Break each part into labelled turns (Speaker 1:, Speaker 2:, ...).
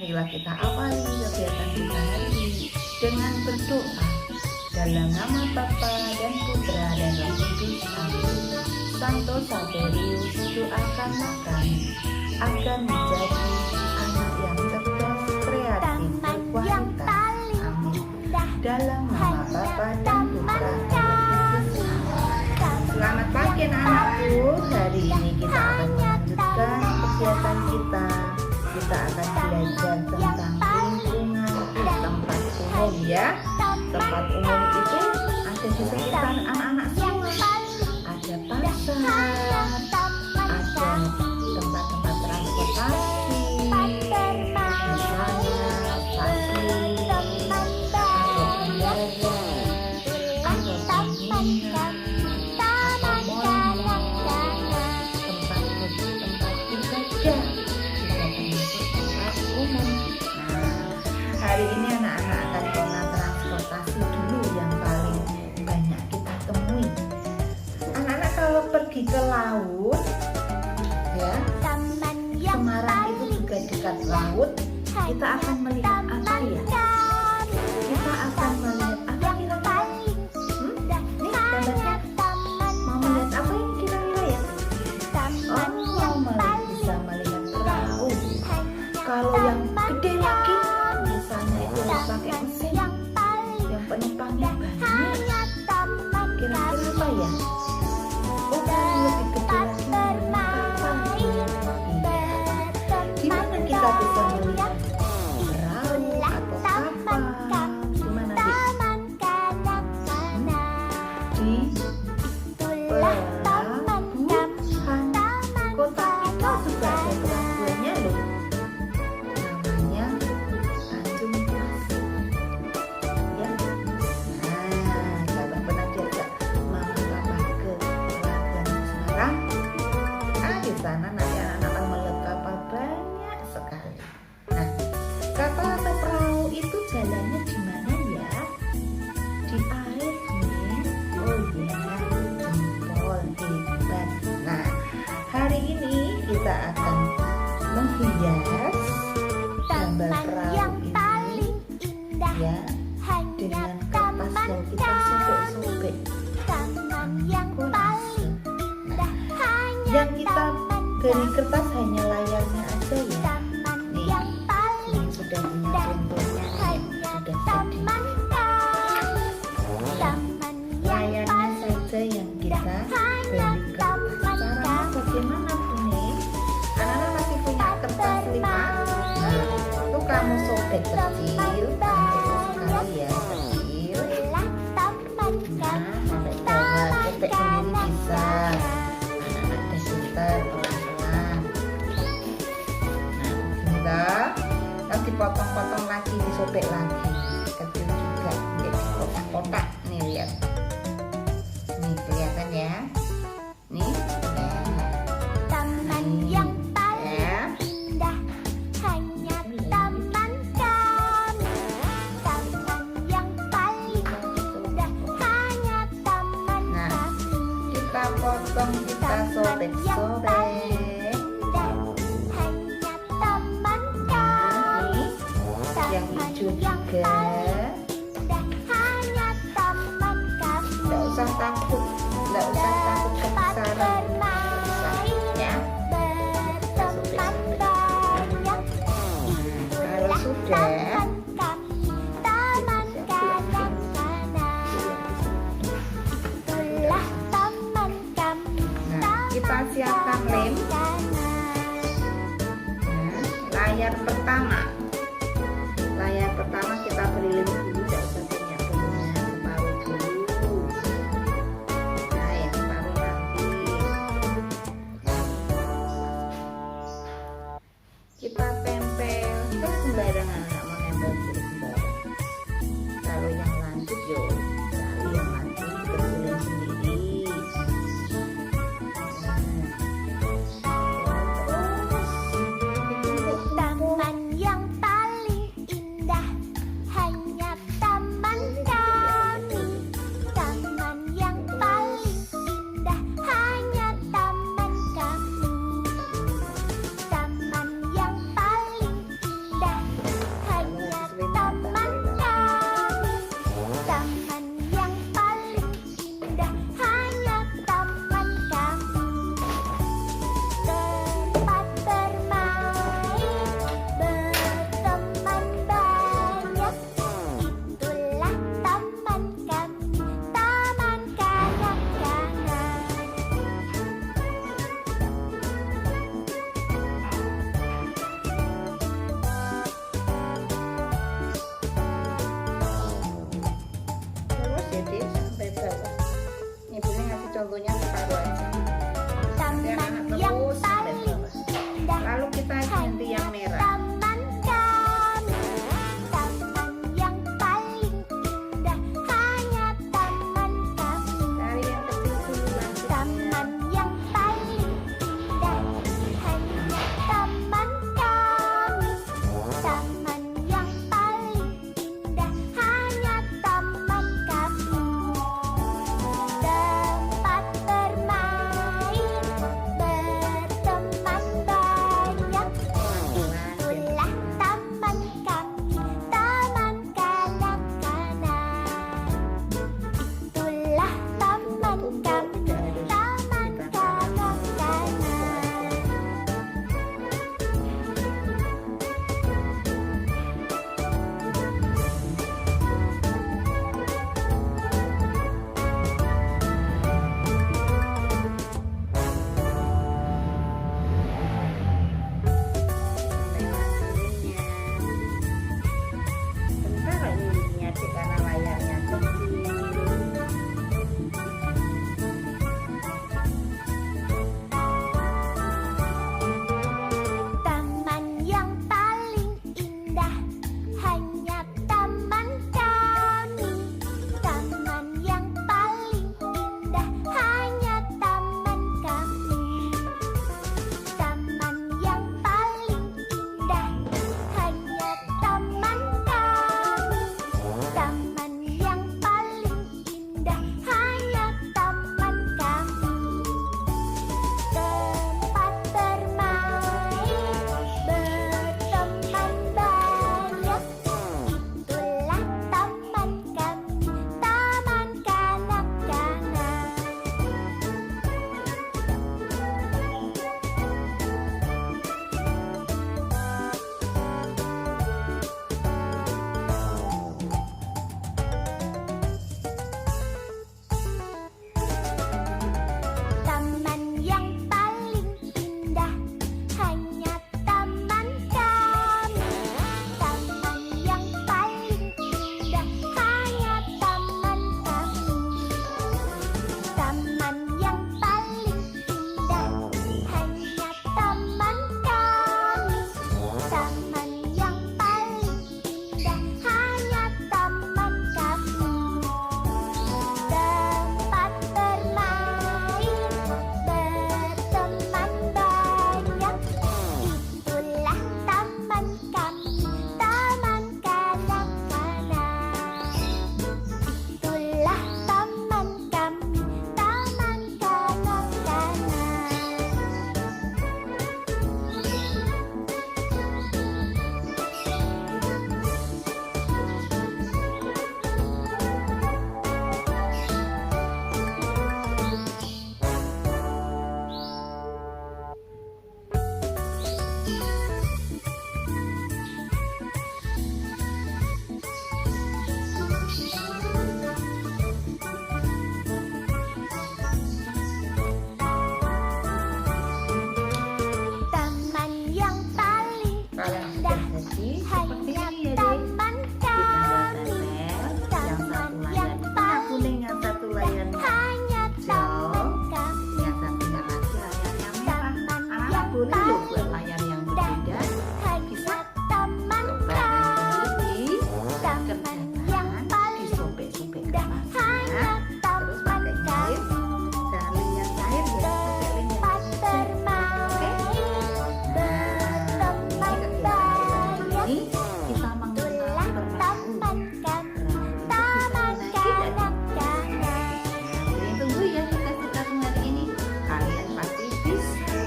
Speaker 1: Marilah kita awali kegiatan kita hari ini dengan berdoa. Dalam nama Bapa dan Putra dan Roh Kudus. Amin. Santo Saverius, doakanlah kami agar menjadi anak yang cerdas, kreatif, berkualitas. Amin. Dalam nama Bapa dan Putra dan Roh Kudus. Amin. Selamat pagi anak-anakku. Hari ini kita akan melanjutkan kegiatan kita. Kita akan belajar tentang lingkungan di tempat umum ya. Tempat umum itu ada di sekitar anak-anak semua. Ada pasar, ada tempat-tempat transportasi, misalnya pabrik, ada bandara, ada bangunan, ada mall-mall, tempat ibadah, tempat umum. Nah, hari ini anak-anak akan kenal transportasi dulu yang paling banyak kita temui. Anak-anak kalau pergi ke laut ya, Semarang itu juga dekat laut, kita akan melihat apa ya? Kita akan melihat apa kira-kira? Nih gambarnya, mau melihat apa ini kira-kira ya? Bisa melihat perahu. Kalau yang gede lagi, misalnya itu pakai mesin yang penumpangnya banyak, kira-kira apa ya? Lebih gede lagi gimana kita bisa melihat perahu atau kapal? Gimana di pelabuhan kota kita juga ada pelabuhannya loh, namanya Tanjung Mas ya. Nah, Sabang pernah diajak mama papa ke pelabuhan Semarang. Di sana nanti anak-anak akan melihat kapal banyak sekali. Nah, kapal atau perahu itu jalannya di mana ya? Di air nih. Oh iya, jempol hebat. Nah, hari ini kita akan menghias gambar perahu ini ya dengan kertas yang kita sobek-sobek. Yang kita beri kertas hanya layarnya aja ya. Nih, ini sudah punya contohnya yang sudah jadi. Layarnya saja yang kita beri kertas. Caranya bagaimana tuh nih? Anak-anak masih punya kertas 5. Nah, itu kamu sobek kecil, sekali ya kecil. Nah, sampai bawah, sobek sendiri bisa. Pelan-pelan. Nah, nanti potong-potong lagi, disobek lagi, kecil juga, jadi kotak-kotak. Nih lihat, nih kelihatan ya, nih
Speaker 2: taman yang paling indah hanya taman kami. Taman yang paling indah hanya taman kami.
Speaker 1: Kita potong, kita sobek-sobek.
Speaker 2: Hanya taman kami.
Speaker 1: Yang hijau juga.
Speaker 2: Hanya taman kami.
Speaker 1: Nggak usah takut kebesaran ya.
Speaker 2: Berteman banyak.
Speaker 1: Kalau sudah,
Speaker 2: Taman kanak-kanak. Itulah taman kami.
Speaker 1: nah kita siapkan lem. Nah, layar pertama kita beri lem dulu, tidak usah banyak-banyak, separuh dulu. Nah, yang separuh nanti kita tempel ke sembarangan. Nggak mau nempel ke sembarang. Kalau yang lanjut yo cari yang lanjut, kecilin sendiri.
Speaker 2: Taman yang
Speaker 1: lagi seperti
Speaker 2: hanya
Speaker 1: ini ya dek.
Speaker 2: taman
Speaker 1: Kita
Speaker 2: kami.
Speaker 1: tempel yang satu layar warna kuning, yang satu layarnya
Speaker 2: Hanya taman kami.
Speaker 1: yang satunya lagi layarnya merah.
Speaker 2: Taman
Speaker 1: Anak
Speaker 2: yang
Speaker 1: boleh loh buat
Speaker 2: paling
Speaker 1: layar yang berbeda.
Speaker 2: Hanya taman
Speaker 1: Tempel
Speaker 2: kami.
Speaker 1: di
Speaker 2: Taman yang paling
Speaker 1: disobek-sobek
Speaker 2: indah.
Speaker 1: kertasnya.
Speaker 2: Hanya
Speaker 1: Terus
Speaker 2: taman
Speaker 1: pakai
Speaker 2: kami.
Speaker 1: jahit dan lem yang cair ya, pakai lem yang
Speaker 2: Tempat
Speaker 1: cair.
Speaker 2: bermain, berteman banyak.
Speaker 1: Ini kita mengenal
Speaker 2: Itulah
Speaker 1: perahu.
Speaker 2: taman kami.
Speaker 1: Taman
Speaker 2: Taman kanak-kanak.
Speaker 1: Jadi tunggu ya kita hari ini. Kalian pasti bisa.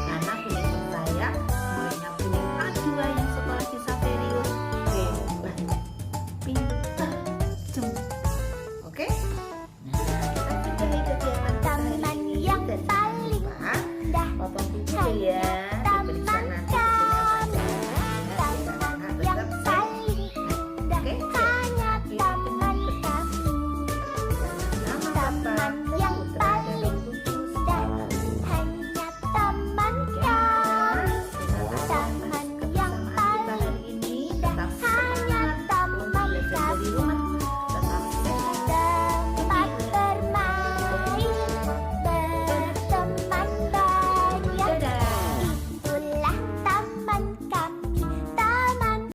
Speaker 1: Karena kuning saya muridnya kuning A2 yang sekolah di Saverio. Hebat, pintar, jemput. Oke? Nah, kita sudahi kegiatan
Speaker 2: Taman yang paling
Speaker 1: indah.
Speaker 2: indah.
Speaker 1: Potong dulu ya.